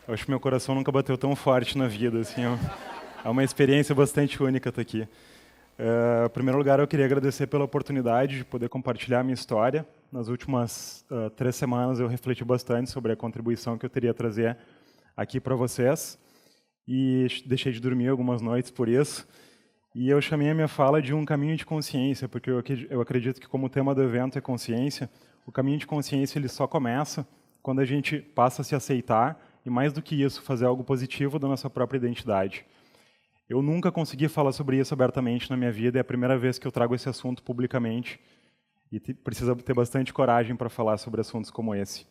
Eu acho que meu coração nunca bateu tão forte na vida, assim, é uma experiência bastante única estar aqui. Em primeiro lugar, eu queria agradecer pela oportunidade de poder compartilhar a minha história. Nas últimas 3 semanas, eu refleti bastante sobre a contribuição que eu teria a trazer aqui para vocês e deixei de dormir algumas noites por isso. E eu chamei a minha fala de um caminho de consciência, porque eu acredito que, como o tema do evento é consciência, o caminho de consciência ele só começa quando a gente passa a se aceitar e, mais do que isso, fazer algo positivo da nossa própria identidade. Eu nunca consegui falar sobre isso abertamente na minha vida, é a primeira vez que eu trago esse assunto publicamente e precisa ter bastante coragem para falar sobre assuntos como esse.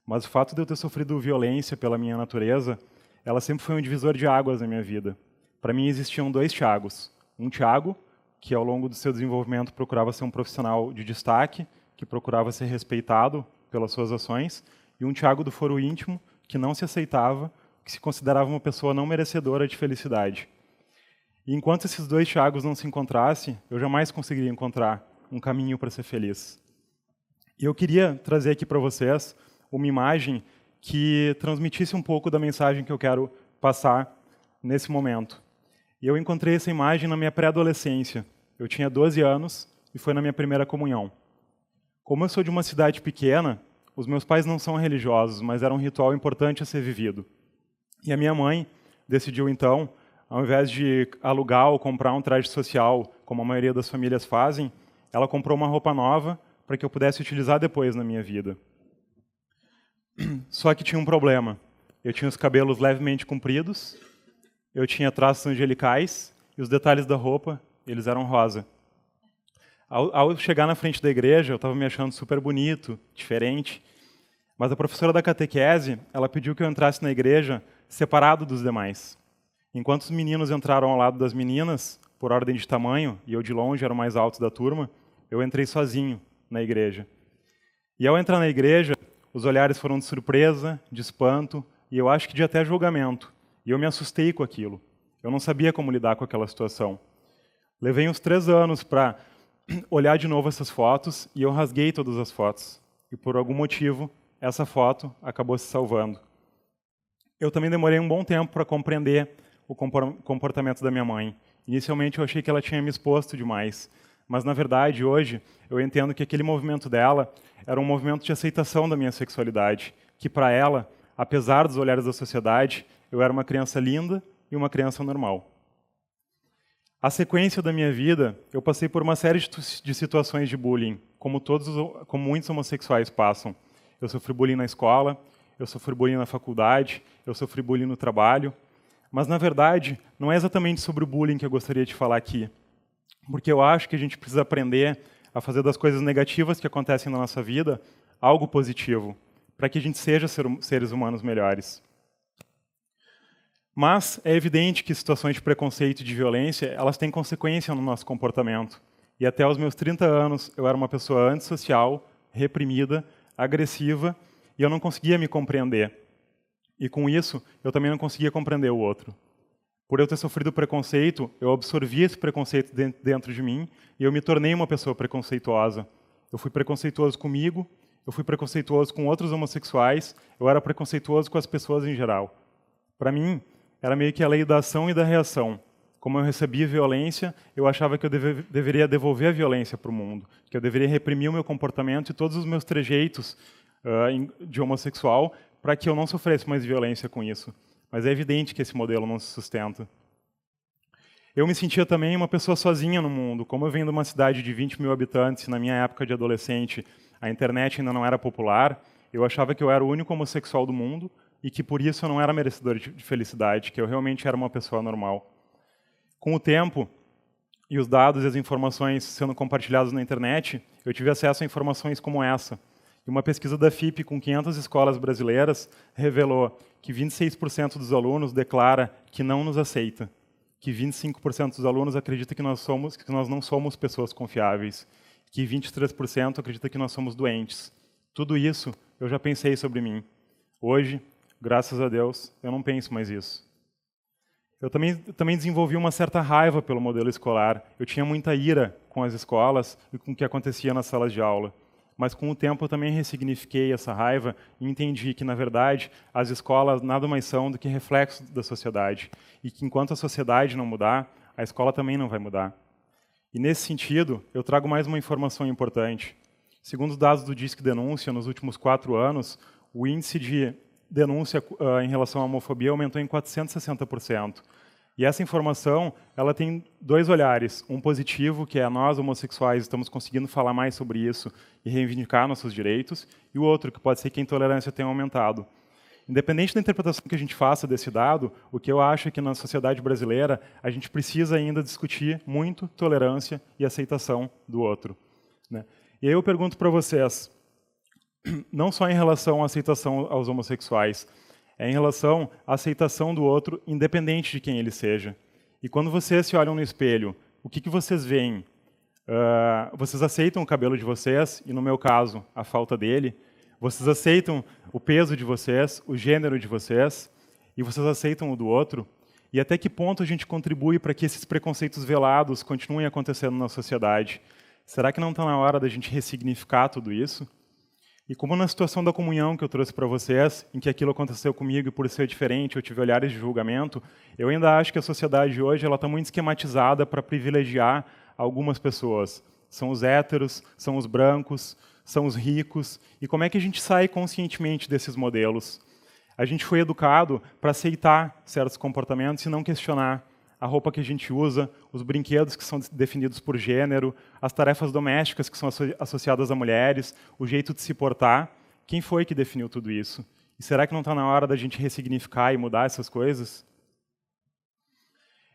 Mas o fato de eu ter sofrido violência pela minha natureza, ela sempre foi um divisor de águas na minha vida. Para mim existiam dois Thiagos. Um Thiago, que ao longo do seu desenvolvimento procurava ser um profissional de destaque, que procurava ser respeitado pelas suas ações, e um Thiago do foro íntimo, que não se aceitava, que se considerava uma pessoa não merecedora de felicidade. E enquanto esses dois Thiagos não se encontrassem, eu jamais conseguiria encontrar um caminho para ser feliz. E eu queria trazer aqui para vocês uma imagem que transmitisse um pouco da mensagem que eu quero passar nesse momento. E eu encontrei essa imagem na minha pré-adolescência. Eu tinha 12 anos e foi na minha primeira comunhão. Como eu sou de uma cidade pequena, os meus pais não são religiosos, mas era um ritual importante a ser vivido. E a minha mãe decidiu, então, ao invés de alugar ou comprar um traje social, como a maioria das famílias fazem, ela comprou uma roupa nova para que eu pudesse utilizar depois na minha vida. Só que tinha um problema. Eu tinha os cabelos levemente compridos, eu tinha traços angelicais e os detalhes da roupa, eles eram rosa. Ao chegar na frente da igreja, eu estava me achando super bonito, diferente, mas a professora da catequese, ela pediu que eu entrasse na igreja separado dos demais. Enquanto os meninos entraram ao lado das meninas, por ordem de tamanho, e eu de longe era o mais alto da turma, eu entrei sozinho na igreja. E ao entrar na igreja, os olhares foram de surpresa, de espanto, e eu acho que de até julgamento. E eu me assustei com aquilo. Eu não sabia como lidar com aquela situação. Levei uns 3 anos para olhar de novo essas fotos, e eu rasguei todas as fotos. E por algum motivo, essa foto acabou se salvando. Eu também demorei um bom tempo para compreender o comportamento da minha mãe. Inicialmente eu achei que ela tinha me exposto demais, mas na verdade hoje eu entendo que aquele movimento dela era um movimento de aceitação da minha sexualidade, que para ela, apesar dos olhares da sociedade, eu era uma criança linda e uma criança normal. A sequência da minha vida, eu passei por uma série de situações de bullying, como muitos homossexuais passam. Eu sofri bullying na escola, eu sofri bullying na faculdade, eu sofri bullying no trabalho. Mas, na verdade, não é exatamente sobre o bullying que eu gostaria de falar aqui. Porque eu acho que a gente precisa aprender a fazer das coisas negativas que acontecem na nossa vida algo positivo, para que a gente seja seres humanos melhores. Mas é evidente que situações de preconceito e de violência, elas têm consequência no nosso comportamento. E até os meus 30 anos, eu era uma pessoa antissocial, reprimida, agressiva, e eu não conseguia me compreender. E com isso, eu também não conseguia compreender o outro. Por eu ter sofrido preconceito, eu absorvi esse preconceito dentro de mim e eu me tornei uma pessoa preconceituosa. Eu fui preconceituoso comigo, eu fui preconceituoso com outros homossexuais, eu era preconceituoso com as pessoas em geral. Para mim, era meio que a lei da ação e da reação. Como eu recebia violência, eu achava que eu deveria devolver a violência para o mundo, que eu deveria reprimir o meu comportamento e todos os meus trejeitos de homossexual para que eu não sofresse mais violência com isso. Mas é evidente que esse modelo não se sustenta. Eu me sentia também uma pessoa sozinha no mundo. Como eu venho de uma cidade de 20 mil habitantes, na minha época de adolescente, a internet ainda não era popular, eu achava que eu era o único homossexual do mundo e que por isso eu não era merecedor de felicidade, que eu realmente era uma pessoa normal. Com o tempo, e os dados e as informações sendo compartilhados na internet, eu tive acesso a informações como essa. E uma pesquisa da FIP com 500 escolas brasileiras revelou que 26% dos alunos declara que não nos aceita, que 25% dos alunos acredita que nós não somos pessoas confiáveis, que 23% acredita que nós somos doentes. Tudo isso eu já pensei sobre mim. Hoje, graças a Deus, eu não penso mais isso. Eu também desenvolvi uma certa raiva pelo modelo escolar. Eu tinha muita ira com as escolas e com o que acontecia nas salas de aula. Mas, com o tempo, eu também ressignifiquei essa raiva e entendi que, na verdade, as escolas nada mais são do que reflexo da sociedade. E que, enquanto a sociedade não mudar, a escola também não vai mudar. E, nesse sentido, eu trago mais uma informação importante. Segundo os dados do Disque Denúncia, nos últimos 4 anos, o índice de denúncia em relação à homofobia aumentou em 460%. E essa informação, ela tem 2 olhares. Um positivo, que é nós, homossexuais, estamos conseguindo falar mais sobre isso e reivindicar nossos direitos. E o outro, que pode ser que a intolerância tenha aumentado. Independente da interpretação que a gente faça desse dado, o que eu acho é que na sociedade brasileira a gente precisa ainda discutir muito tolerância e aceitação do outro, né? E aí eu pergunto para vocês, não só em relação à aceitação aos homossexuais, é em relação à aceitação do outro, independente de quem ele seja. E quando vocês se olham no espelho, o que vocês veem? Vocês aceitam o cabelo de vocês, e no meu caso, a falta dele. Vocês aceitam o peso de vocês, o gênero de vocês, e vocês aceitam o do outro? E até que ponto a gente contribui para que esses preconceitos velados continuem acontecendo na sociedade? Será que não está na hora da gente ressignificar tudo isso? E como na situação da comunhão que eu trouxe para vocês, em que aquilo aconteceu comigo e por ser diferente eu tive olhares de julgamento, eu ainda acho que a sociedade hoje está muito esquematizada para privilegiar algumas pessoas. São os héteros, são os brancos, são os ricos. E como é que a gente sai conscientemente desses modelos? A gente foi educado para aceitar certos comportamentos e não questionar a roupa que a gente usa, os brinquedos que são definidos por gênero, as tarefas domésticas que são associadas a mulheres, o jeito de se portar. Quem foi que definiu tudo isso? E será que não está na hora da gente ressignificar e mudar essas coisas?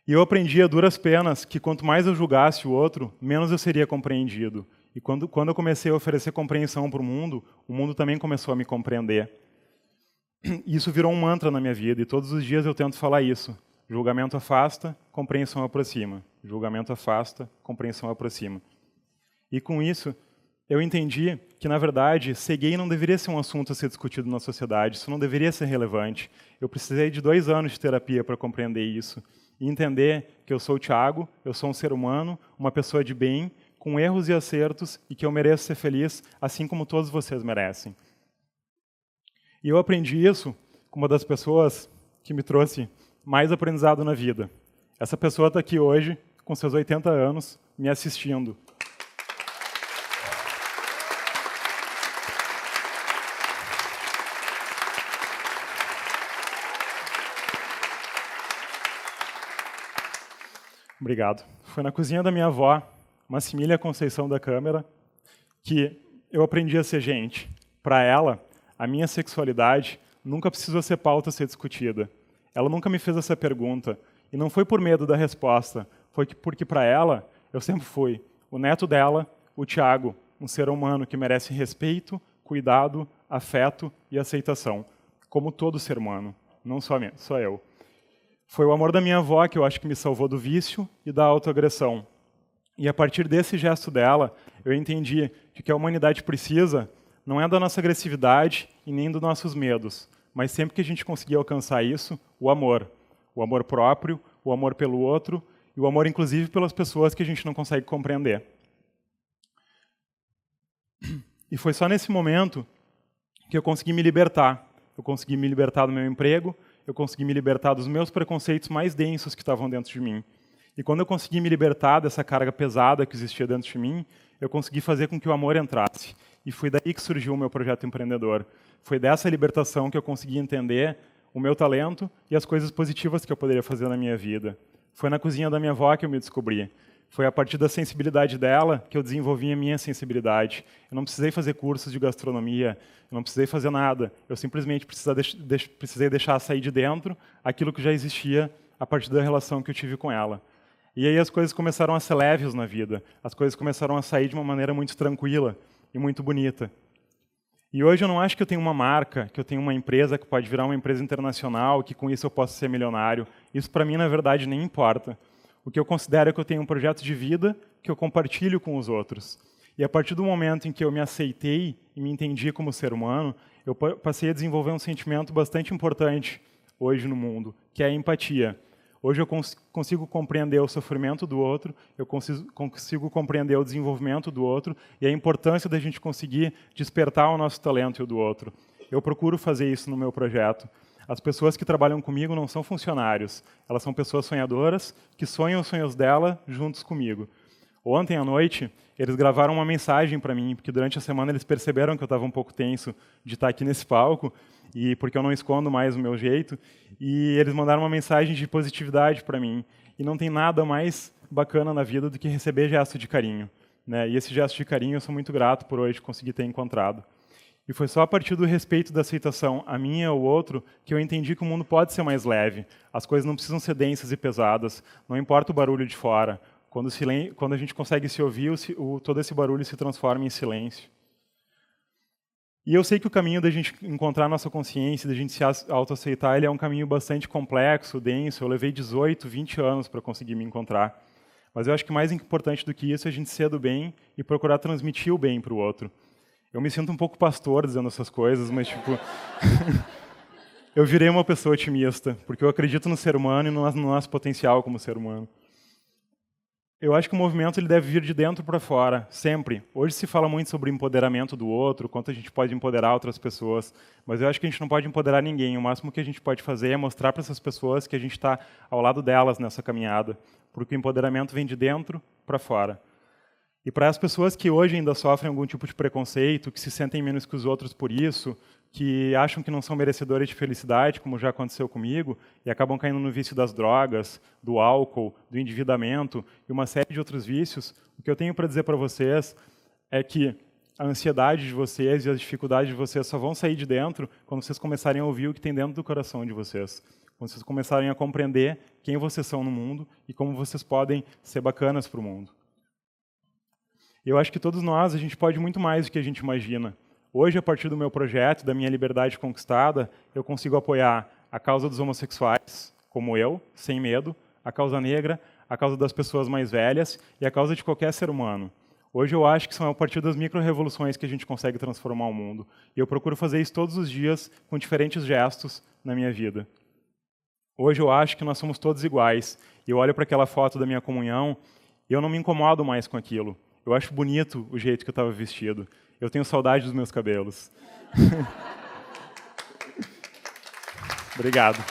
E eu aprendi a duras penas que quanto mais eu julgasse o outro, menos eu seria compreendido. E quando eu comecei a oferecer compreensão para o mundo também começou a me compreender. E isso virou um mantra na minha vida, e todos os dias eu tento falar isso. Julgamento afasta, compreensão aproxima. Julgamento afasta, compreensão aproxima. E com isso, eu entendi que, na verdade, ser gay não deveria ser um assunto a ser discutido na sociedade, isso não deveria ser relevante. Eu precisei de 2 anos de terapia para compreender isso. E entender que eu sou o Thiago, eu sou um ser humano, uma pessoa de bem, com erros e acertos, e que eu mereço ser feliz, assim como todos vocês merecem. E eu aprendi isso com uma das pessoas que me trouxe mais aprendizado na vida. Essa pessoa está aqui hoje, com seus 80 anos, me assistindo. Obrigado. Foi na cozinha da minha avó, Massimília Conceição da Câmara, que eu aprendi a ser gente. Para ela, a minha sexualidade nunca precisou ser pauta a ser discutida. Ela nunca me fez essa pergunta, e não foi por medo da resposta, foi porque para ela, eu sempre fui o neto dela, o Thiago, um ser humano que merece respeito, cuidado, afeto e aceitação, como todo ser humano, não só eu. Foi o amor da minha avó que eu acho que me salvou do vício e da autoagressão. E a partir desse gesto dela, eu entendi que o que a humanidade precisa não é da nossa agressividade e nem dos nossos medos, mas sempre que a gente conseguir alcançar isso, o amor próprio, o amor pelo outro e o amor, inclusive, pelas pessoas que a gente não consegue compreender. E foi só nesse momento que eu consegui me libertar. Eu consegui me libertar do meu emprego, eu consegui me libertar dos meus preconceitos mais densos que estavam dentro de mim. E quando eu consegui me libertar dessa carga pesada que existia dentro de mim, eu consegui fazer com que o amor entrasse. E foi daí que surgiu o meu projeto empreendedor. Foi dessa libertação que eu consegui entender o meu talento e as coisas positivas que eu poderia fazer na minha vida. Foi na cozinha da minha avó que eu me descobri. Foi a partir da sensibilidade dela que eu desenvolvi a minha sensibilidade. Eu não precisei fazer cursos de gastronomia, eu não precisei fazer nada. Eu simplesmente precisei deixar sair de dentro aquilo que já existia a partir da relação que eu tive com ela. E aí as coisas começaram a ser leves na vida. As coisas começaram a sair de uma maneira muito tranquila e muito bonita. E hoje eu não acho que eu tenho uma marca, que eu tenho uma empresa que pode virar uma empresa internacional, que com isso eu posso ser milionário. Isso para mim, na verdade, nem importa. O que eu considero é que eu tenho um projeto de vida que eu compartilho com os outros. E a partir do momento em que eu me aceitei e me entendi como ser humano, eu passei a desenvolver um sentimento bastante importante hoje no mundo, que é a empatia. Hoje eu consigo compreender o sofrimento do outro, eu consigo compreender o desenvolvimento do outro e a importância da gente conseguir despertar o nosso talento e o do outro. Eu procuro fazer isso no meu projeto. As pessoas que trabalham comigo não são funcionários, elas são pessoas sonhadoras que sonham os sonhos dela juntos comigo. Ontem à noite, eles gravaram uma mensagem para mim, porque durante a semana eles perceberam que eu estava um pouco tenso de estar aqui nesse palco, e porque eu não escondo mais o meu jeito, e eles mandaram uma mensagem de positividade para mim. E não tem nada mais bacana na vida do que receber gesto de carinho, né? E esse gesto de carinho eu sou muito grato por hoje conseguir ter encontrado. E foi só a partir do respeito da aceitação, a minha ou outro, que eu entendi que o mundo pode ser mais leve. As coisas não precisam ser densas e pesadas, não importa o barulho de fora. Quando a gente consegue se ouvir, todo esse barulho se transforma em silêncio. E eu sei que o caminho da gente encontrar a nossa consciência, da gente se autoaceitar, ele é um caminho bastante complexo, denso. Eu levei 18, 20 anos para conseguir me encontrar. Mas eu acho que mais importante do que isso é a gente ser do bem e procurar transmitir o bem para o outro. Eu me sinto um pouco pastor dizendo essas coisas, mas tipo... eu virei uma pessoa otimista, porque eu acredito no ser humano e no nosso potencial como ser humano. Eu acho que o movimento ele deve vir de dentro para fora, sempre. Hoje se fala muito sobre empoderamento do outro, quanto a gente pode empoderar outras pessoas, mas eu acho que a gente não pode empoderar ninguém. O máximo que a gente pode fazer é mostrar para essas pessoas que a gente está ao lado delas nessa caminhada, porque o empoderamento vem de dentro para fora. E para as pessoas que hoje ainda sofrem algum tipo de preconceito, que se sentem menos que os outros por isso, que acham que não são merecedores de felicidade, como já aconteceu comigo, e acabam caindo no vício das drogas, do álcool, do endividamento e uma série de outros vícios, o que eu tenho para dizer para vocês é que a ansiedade de vocês e as dificuldades de vocês só vão sair de dentro quando vocês começarem a ouvir o que tem dentro do coração de vocês. Quando vocês começarem a compreender quem vocês são no mundo e como vocês podem ser bacanas para o mundo. Eu acho que todos nós, a gente pode muito mais do que a gente imagina. Hoje, a partir do meu projeto, da minha liberdade conquistada, eu consigo apoiar a causa dos homossexuais, como eu, sem medo, a causa negra, a causa das pessoas mais velhas e a causa de qualquer ser humano. Hoje eu acho que são a partir das micro-revoluções que a gente consegue transformar o mundo. E eu procuro fazer isso todos os dias, com diferentes gestos na minha vida. Hoje eu acho que nós somos todos iguais. E eu olho para aquela foto da minha comunhão e eu não me incomodo mais com aquilo. Eu acho bonito o jeito que eu estava vestido. Eu tenho saudade dos meus cabelos. Obrigado.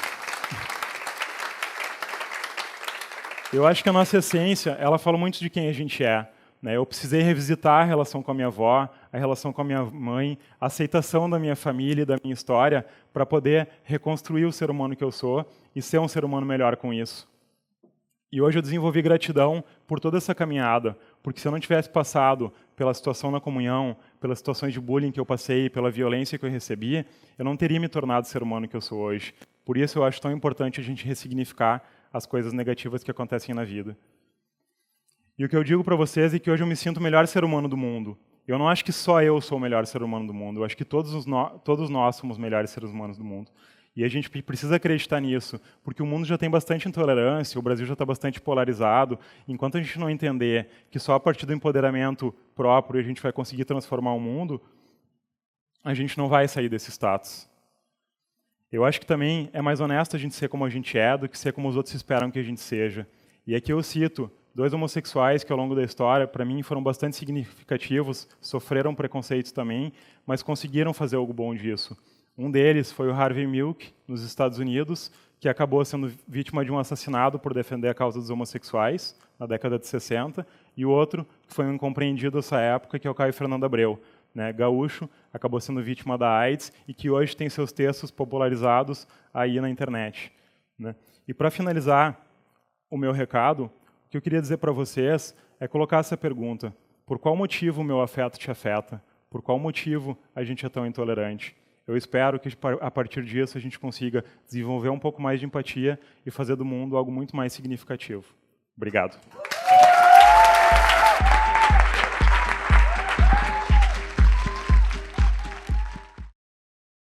Eu acho que a nossa essência, ela fala muito de quem a gente é. Né? Eu precisei revisitar a relação com a minha avó, a relação com a minha mãe, a aceitação da minha família e da minha história, para poder reconstruir o ser humano que eu sou e ser um ser humano melhor com isso. E hoje eu desenvolvi gratidão por toda essa caminhada, porque se eu não tivesse passado pela situação na comunhão, pelas situações de bullying que eu passei, pela violência que eu recebi, eu não teria me tornado o ser humano que eu sou hoje. Por isso eu acho tão importante a gente ressignificar as coisas negativas que acontecem na vida. E o que eu digo para vocês é que hoje eu me sinto o melhor ser humano do mundo. Eu não acho que só eu sou o melhor ser humano do mundo, eu acho que todos nós somos os melhores seres humanos do mundo. E a gente precisa acreditar nisso, porque o mundo já tem bastante intolerância, o Brasil já está bastante polarizado. Enquanto a gente não entender que só a partir do empoderamento próprio a gente vai conseguir transformar o mundo, a gente não vai sair desse status. Eu acho que também é mais honesto a gente ser como a gente é do que ser como os outros esperam que a gente seja. E aqui eu cito 2 homossexuais que ao longo da história, para mim, foram bastante significativos, sofreram preconceitos também, mas conseguiram fazer algo bom disso. Um deles foi o Harvey Milk, nos Estados Unidos, que acabou sendo vítima de um assassinato por defender a causa dos homossexuais, na década de 60, e o outro, que foi um incompreendido nessa época, que é o Caio Fernando Abreu, né, gaúcho, acabou sendo vítima da AIDS e que hoje tem seus textos popularizados aí na internet. Né? E para finalizar o meu recado, o que eu queria dizer para vocês é colocar essa pergunta: por qual motivo o meu afeto te afeta? Por qual motivo a gente é tão intolerante? Eu espero que, a partir disso, a gente consiga desenvolver um pouco mais de empatia e fazer do mundo algo muito mais significativo. Obrigado.